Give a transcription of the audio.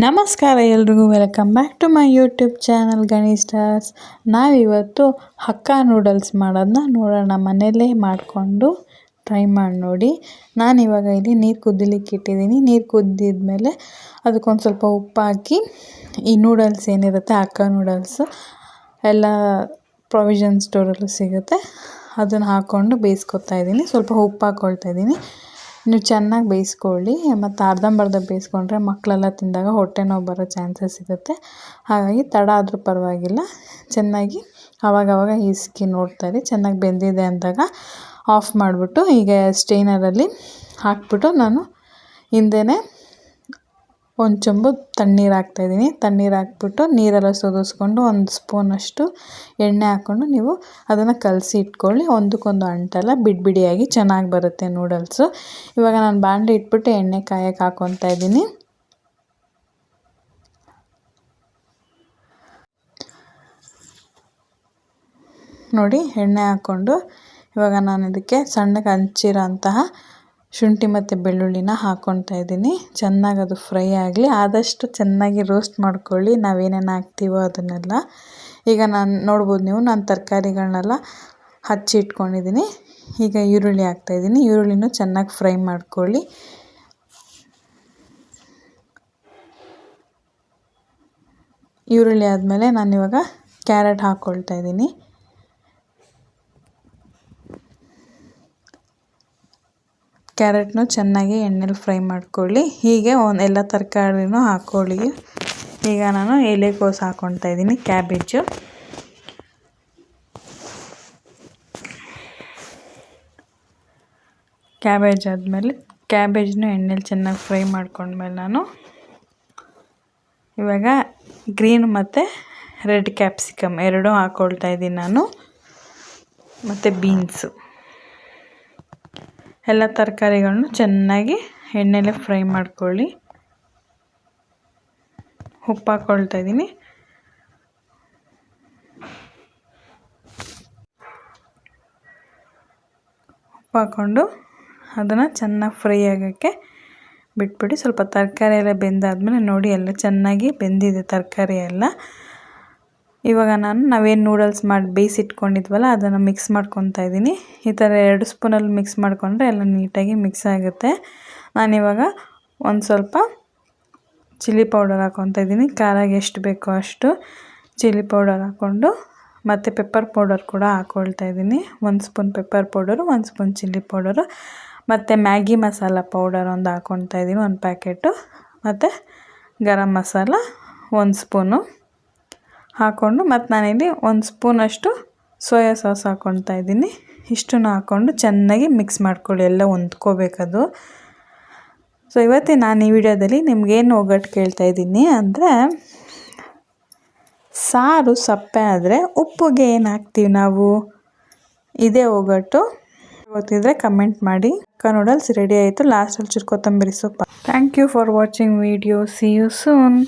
ನಮಸ್ಕಾರ ಎಲ್ರಿಗೂ, welcome back to my YouTube channel Ganesh stars. ನಾವಿವತ್ತು ಹಕ್ಕಾ ನೂಡಲ್ಸ್ ಮಾಡೋದನ್ನ ನೋಡೋಣ. ಮನೆಯಲ್ಲೇ ಮಾಡಿಕೊಂಡು ಟ್ರೈ ಮಾಡಿ ನೋಡಿ. ನಾನಿವಾಗ ಇಲ್ಲಿ ನೀರು ಕುದಿಲಿಕ್ಕೆ ಇಟ್ಟಿದ್ದೀನಿ. ನೀರು ಕುದ್ದಿದ್ಮೇಲೆ ಅದಕ್ಕೊಂದು ಸ್ವಲ್ಪ ಉಪ್ಪು ಹಾಕಿ, ಈ ನೂಡಲ್ಸ್ ಏನಿರುತ್ತೆ ಹಕ್ಕಾ ನೂಡಲ್ಸು ಎಲ್ಲ ಪ್ರೊವಿಷನ್ ಸ್ಟೋರಲ್ಲೂ ಸಿಗುತ್ತೆ, ಅದನ್ನು ಹಾಕ್ಕೊಂಡು ಬೇಯಿಸ್ಕೊತಾ ಇದ್ದೀನಿ. ಸ್ವಲ್ಪ ಉಪ್ಪು ಹಾಕ್ಕೊಳ್ತಾ ಇದ್ದೀನಿ. ನೀವು ಚೆನ್ನಾಗಿ ಬೇಯಿಸ್ಕೊಳ್ಳಿ. ಮತ್ತು ಅರ್ಧಂಬರ್ಧ ಬೇಯಿಸ್ಕೊಂಡ್ರೆ ಮಕ್ಕಳೆಲ್ಲ ತಿಂದಾಗ ಹೊಟ್ಟೆ ನೋವು ಬರೋ ಚಾನ್ಸಸ್ ಇರುತ್ತೆ. ಹಾಗಾಗಿ ತಡ ಆದರೂ ಪರವಾಗಿಲ್ಲ, ಚೆನ್ನಾಗಿ ಆವಾಗವಾಗ ಹಿಸ್ಕಿ ನೋಡ್ತಾಯಿರಿ. ಚೆನ್ನಾಗಿ ಬೆಂದಿದೆ ಅಂದಾಗ ಆಫ್ ಮಾಡಿಬಿಟ್ಟು ಈಗ ಸ್ಟೇನರಲ್ಲಿ ಹಾಕ್ಬಿಟ್ಟು ನಾನು ಹಿಂದೆಯೇ ಒಂದು ಚೊಂಬು ತಣ್ಣೀರು ಹಾಕ್ತಾಯಿದ್ದೀನಿ. ತಣ್ಣೀರು ಹಾಕ್ಬಿಟ್ಟು ನೀರೆಲ್ಲ ಸೋದಿಸ್ಕೊಂಡು ಒಂದು ಸ್ಪೂನಷ್ಟು ಎಣ್ಣೆ ಹಾಕ್ಕೊಂಡು ನೀವು ಅದನ್ನು ಕಲಸಿ ಇಟ್ಕೊಳ್ಳಿ. ಒಂದಕ್ಕೊಂದು ಅಂಟಲ್ಲ, ಬಿಡಿಯಾಗಿ ಚೆನ್ನಾಗಿ ಬರುತ್ತೆ ನೂಡಲ್ಸು. ಇವಾಗ ನಾನು ಬಾಣಲೆ ಇಟ್ಬಿಟ್ಟು ಎಣ್ಣೆ ಕಾಯಕ್ಕೆ ಹಾಕ್ಕೊತಾ ಇದ್ದೀನಿ. ನೋಡಿ, ಎಣ್ಣೆ ಹಾಕ್ಕೊಂಡು ಇವಾಗ ನಾನು ಇದಕ್ಕೆ ಸಣ್ಣಗೆ ಹಂಚಿರೋ ಅಂತಹ ಶುಂಠಿ ಮತ್ತು ಬೆಳ್ಳುಳ್ಳಿನ ಹಾಕ್ಕೊತಾ ಇದ್ದೀನಿ. ಚೆನ್ನಾಗಿ ಅದು ಫ್ರೈ ಆಗಲಿ. ಆದಷ್ಟು ಚೆನ್ನಾಗಿ ರೋಸ್ಟ್ ಮಾಡ್ಕೊಳ್ಳಿ ನಾವೇನೇನು ಹಾಕ್ತೀವೋ ಅದನ್ನೆಲ್ಲ. ಈಗ ನಾನು ನೋಡ್ಬೋದು ನೀವು, ನಾನು ತರಕಾರಿಗಳನ್ನೆಲ್ಲ ಹಚ್ಚಿ ಇಟ್ಕೊಂಡಿದ್ದೀನಿ. ಈಗ ಈರುಳ್ಳಿ ಹಾಕ್ತಾಯಿದ್ದೀನಿ. ಈರುಳ್ಳಿನೂ ಚೆನ್ನಾಗಿ ಫ್ರೈ ಮಾಡ್ಕೊಳ್ಳಿ. ಈರುಳ್ಳಿ ಆದಮೇಲೆ ನಾನಿವಾಗ ಕ್ಯಾರೆಟ್ ಹಾಕ್ಕೊಳ್ತಾ ಇದ್ದೀನಿ. ಕ್ಯಾರೆಟ್ನು ಚೆನ್ನಾಗಿ ಎಣ್ಣೆಲಿ ಫ್ರೈ ಮಾಡ್ಕೊಳ್ಳಿ. ಹೀಗೆ ಎಲ್ಲ ತರಕಾರಿನೂ ಹಾಕ್ಕೊಳ್ಳಿ. ಈಗ ನಾನು ಎಲೆಕೋಸು ಹಾಕ್ಕೊತಾ ಇದ್ದೀನಿ, ಕ್ಯಾಬೇಜು. ಕ್ಯಾಬೇಜ್ ಆದಮೇಲೆ ಕ್ಯಾಬೇಜ್ನು ಎಣ್ಣೆಲಿ ಚೆನ್ನಾಗಿ ಫ್ರೈ ಮಾಡ್ಕೊಂಡ್ಮೇಲೆ ನಾನು ಇವಾಗ ಗ್ರೀನ್ ಮತ್ತು ರೆಡ್ ಕ್ಯಾಪ್ಸಿಕಮ್ ಎರಡೂ ಹಾಕ್ಕೊಳ್ತಾ ಇದ್ದೀನಿ ನಾನು. ಮತ್ತು ಬೀನ್ಸು ಎಲ್ಲ ತರಕಾರಿಗಳನ್ನು ಚೆನ್ನಾಗಿ ಎಣ್ಣೆಲೆ ಫ್ರೈ ಮಾಡ್ಕೊಳ್ಳಿ. ಉಪ್ಪು ಹಾಕ್ಕೊಳ್ತಾ ಇದ್ದೀನಿ. ಉಪ್ಪು ಹಾಕ್ಕೊಂಡು ಅದನ್ನು ಚೆನ್ನಾಗಿ ಫ್ರೈ ಆಗೋಕ್ಕೆ ಬಿಟ್ಬಿಡಿ. ಸ್ವಲ್ಪ ತರಕಾರಿ ಎಲ್ಲ ಬೆಂದಾದ್ಮೇಲೆ ನೋಡಿ, ಎಲ್ಲ ಚೆನ್ನಾಗಿ ಬೆಂದಿದೆ ತರಕಾರಿ ಎಲ್ಲ. ಇವಾಗ ನಾವೇನು ನೂಡಲ್ಸ್ ಮಾಡಿ ಬೇಯಿಸಿಟ್ಕೊಂಡಿದ್ವಲ್ಲ ಅದನ್ನು ಮಿಕ್ಸ್ ಮಾಡ್ಕೊತಾ ಇದ್ದೀನಿ. ಈ ಥರ 2 ಸ್ಪೂನಲ್ಲಿ ಮಿಕ್ಸ್ ಮಾಡಿಕೊಂಡ್ರೆ ಎಲ್ಲ ನೀಟಾಗಿ ಮಿಕ್ಸ್ ಆಗುತ್ತೆ. ನಾನಿವಾಗ ಒಂದು ಸ್ವಲ್ಪ ಚಿಲ್ಲಿ ಪೌಡರ್ ಹಾಕ್ಕೊತಾ ಇದ್ದೀನಿ. ಖಾರಾಗೆ ಎಷ್ಟು ಬೇಕೋ ಅಷ್ಟು ಚಿಲ್ಲಿ ಪೌಡರ್ ಹಾಕ್ಕೊಂಡು, ಮತ್ತು ಪೆಪ್ಪರ್ ಪೌಡರ್ ಕೂಡ ಹಾಕ್ಕೊಳ್ತಾ ಇದ್ದೀನಿ. 1 spoon pepper powder, 1 spoon chilli powder, ಮತ್ತು ಮ್ಯಾಗಿ ಮಸಾಲ ಪೌಡರ್ ಒಂದು ಹಾಕ್ಕೊತಾ ಇದ್ದೀನಿ, 1 ಪ್ಯಾಕೆಟು, ಮತ್ತು ಗರಂ ಮಸಾಲ 1 ಸ್ಪೂನು ಹಾಕ್ಕೊಂಡು, ಮತ್ತು ನಾನಿಲ್ಲಿ 1 ಸ್ಪೂನಷ್ಟು ಸೋಯಾ ಸಾಸ್ ಹಾಕ್ಕೊತಾ ಇದ್ದೀನಿ. ಇಷ್ಟನ್ನು ಹಾಕ್ಕೊಂಡು ಚೆನ್ನಾಗಿ ಮಿಕ್ಸ್ ಮಾಡ್ಕೊಳ್ಳಿ, ಎಲ್ಲ ಹೊಂದ್ಕೋಬೇಕದು. ಸೊ ಇವತ್ತಿನ ನಾನು ಈ ವಿಡಿಯೋದಲ್ಲಿ ನಿಮಗೇನು ಒಗ್ಗಟ್ಟು ಕೇಳ್ತಾ ಇದ್ದೀನಿ ಅಂದರೆ, ಸಾರು ಸಪ್ಪೆ ಆದರೆ ಉಪ್ಪಿಗೆ ಏನು ಹಾಕ್ತೀವಿ ನಾವು, ಇದೇ ಒಗ್ಗಟ್ಟು. ಗೊತ್ತಿದ್ದರೆ ಕಮೆಂಟ್ ಮಾಡಿ. ಹಕ್ಕಾ ನೂಡಲ್ಸ್ ರೆಡಿ ಆಯಿತು. ಲಾಸ್ಟಲ್ಲಿ ಚೂರು ಕೊತ್ತಂಬರಿ ಸೊಪ್ಪು. Thank you for watching video. See you soon.